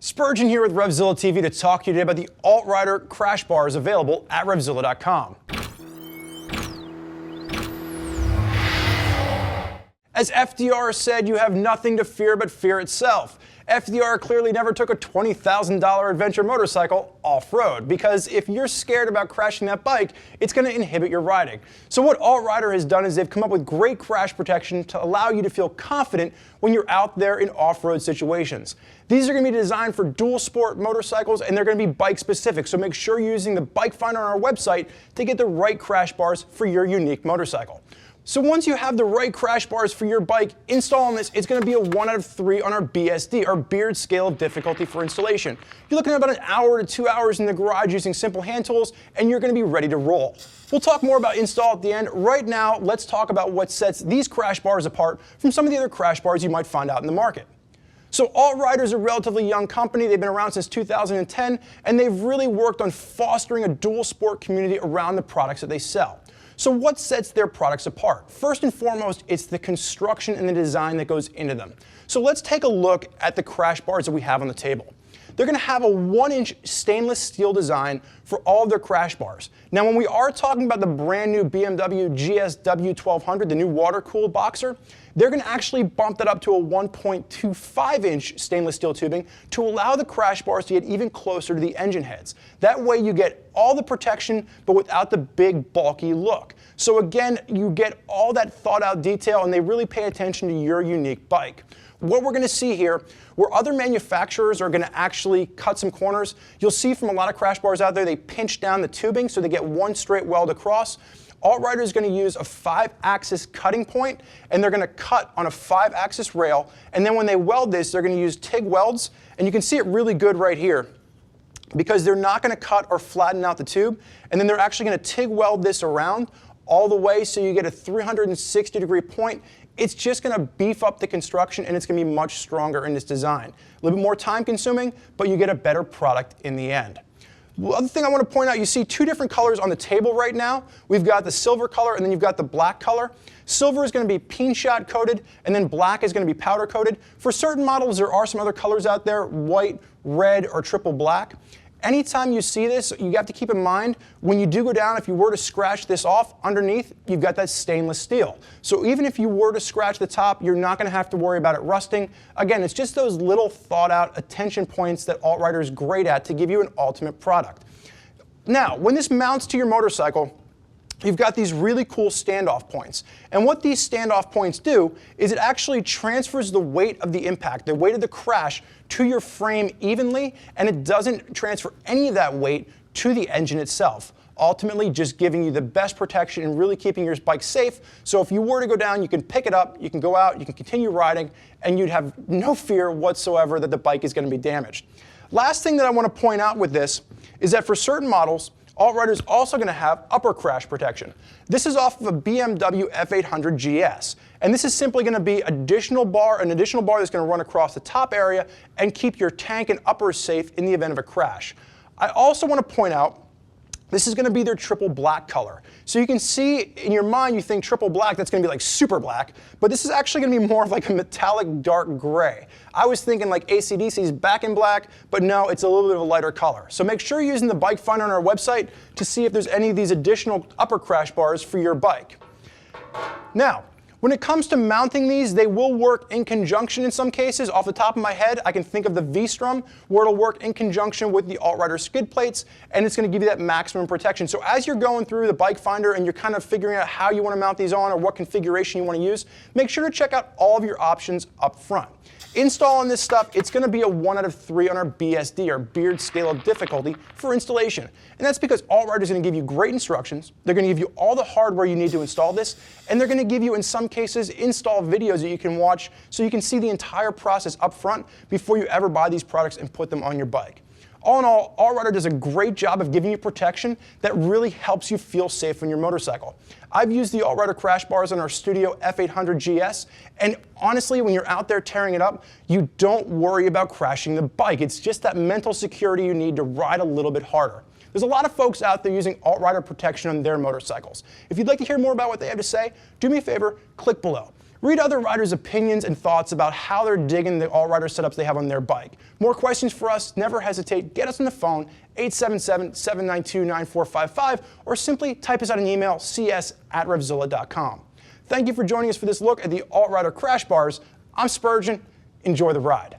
Spurgeon here with RevZilla TV to talk to you today about the AltRider Crash Bars available at RevZilla.com. As FDR said, you have nothing to fear but fear itself. FDR clearly never took a $20,000 adventure motorcycle off-road, because if you're scared about crashing that bike, it's going to inhibit your riding. So what AltRider has done is they've come up with great crash protection to allow you to feel confident when you're out there in off-road situations. These are going to be designed for dual sport motorcycles, and they're going to be bike specific, so make sure you're using the bike finder on our website to get the right crash bars for your unique motorcycle. So once you have the right crash bars for your bike, installing this, it's going to be a 1 out of 3 on our BSD, our Beard Scale of Difficulty for installation. You're looking at about an hour to 2 hours in the garage using simple hand tools, and you're going to be ready to roll. We'll talk more about install at the end. Right now, let's talk about what sets these crash bars apart from some of the other crash bars you might find out in the market. So AltRider is a relatively young company. They've been around since 2010, and they've really worked on fostering a dual sport community around the products that they sell. So what sets their products apart? First and foremost, it's the construction and the design that goes into them. So let's take a look at the crash bars that we have on the table. They're going to have a 1-inch stainless steel design for all of their crash bars. Now, when we are talking about the brand new BMW GSW 1200, the new water-cooled boxer, they're going to actually bump that up to a 1.25-inch stainless steel tubing to allow the crash bars to get even closer to the engine heads. That way you get all the protection, but without the big, bulky look. So again, you get all that thought-out detail, and they really pay attention to your unique bike. What we're going to see here, where other manufacturers are going to actually cut some corners, you'll see from a lot of crash bars out there, they pinch down the tubing so they get one straight weld across. AltRider is going to use a 5-axis cutting point, and they're going to cut on a 5-axis rail, and then when they weld this, they're going to use TIG welds, and you can see it really good right here, because they're not going to cut or flatten out the tube, and then they're actually going to TIG weld this around all the way so you get a 360-degree point. It's just going to beef up the construction, and it's going to be much stronger in this design. A little bit more time consuming, but you get a better product in the end. The other thing I want to point out, you see two different colors on the table right now. We've got the silver color, and then you've got the black color. Silver is going to be peen shot coated, and then black is going to be powder coated. For certain models, there are some other colors out there, white, red, or triple black. Anytime you see this, you have to keep in mind, when you do go down, if you were to scratch this off, underneath, you've got that stainless steel. So even if you were to scratch the top, you're not going to have to worry about it rusting. Again, it's just those little thought-out attention points that AltRider is great at to give you an ultimate product. Now, when this mounts to your motorcycle, you've got these really cool standoff points. And what these standoff points do is it actually transfers the weight of the impact, the weight of the crash, to your frame evenly, and it doesn't transfer any of that weight to the engine itself. Ultimately, just giving you the best protection and really keeping your bike safe. So if you were to go down, you can pick it up, you can go out, you can continue riding, and you'd have no fear whatsoever that the bike is going to be damaged. Last thing that I want to point out with this is that for certain models, AltRider is also going to have upper crash protection. This is off of a BMW F800 GS. And this is simply going to be an additional bar that's going to run across the top area and keep your tank and uppers safe in the event of a crash. I also want to point out, this is going to be their triple black color. So you can see in your mind, you think triple black, that's going to be like super black, but this is actually going to be more of like a metallic dark gray. I was thinking like AC/DC's back in black, but no, it's a little bit of a lighter color. So make sure you're using the bike finder on our website to see if there's any of these additional upper crash bars for your bike. Now, when it comes to mounting these, they will work in conjunction in some cases. Off the top of my head, I can think of the V-Strum, where it'll work in conjunction with the AltRider skid plates, and it's going to give you that maximum protection. So as you're going through the bike finder and you're kind of figuring out how you want to mount these on or what configuration you want to use, make sure to check out all of your options up front. Installing this stuff, it's going to be a 1 out of 3 on our BSD, our Beard Scale of Difficulty, for installation. And that's because AltRider is going to give you great instructions, they're going to give you all the hardware you need to install this, and they're going to give you, in some cases, install videos that you can watch so you can see the entire process up front before you ever buy these products and put them on your bike. All in all, AltRider does a great job of giving you protection that really helps you feel safe on your motorcycle. I've used the AltRider Crash Bars on our Studio F800 GS, and honestly, when you're out there tearing it up, you don't worry about crashing the bike. It's just that mental security you need to ride a little bit harder. There's a lot of folks out there using AltRider protection on their motorcycles. If you'd like to hear more about what they have to say, do me a favor, click below. Read other riders' opinions and thoughts about how they're digging the AltRider setups they have on their bike. More questions for us? Never hesitate. Get us on the phone, 877-792-9455, or simply type us out an email, cs@RevZilla.com. Thank you for joining us for this look at the AltRider Crash Bars. I'm Spurgeon. Enjoy the ride.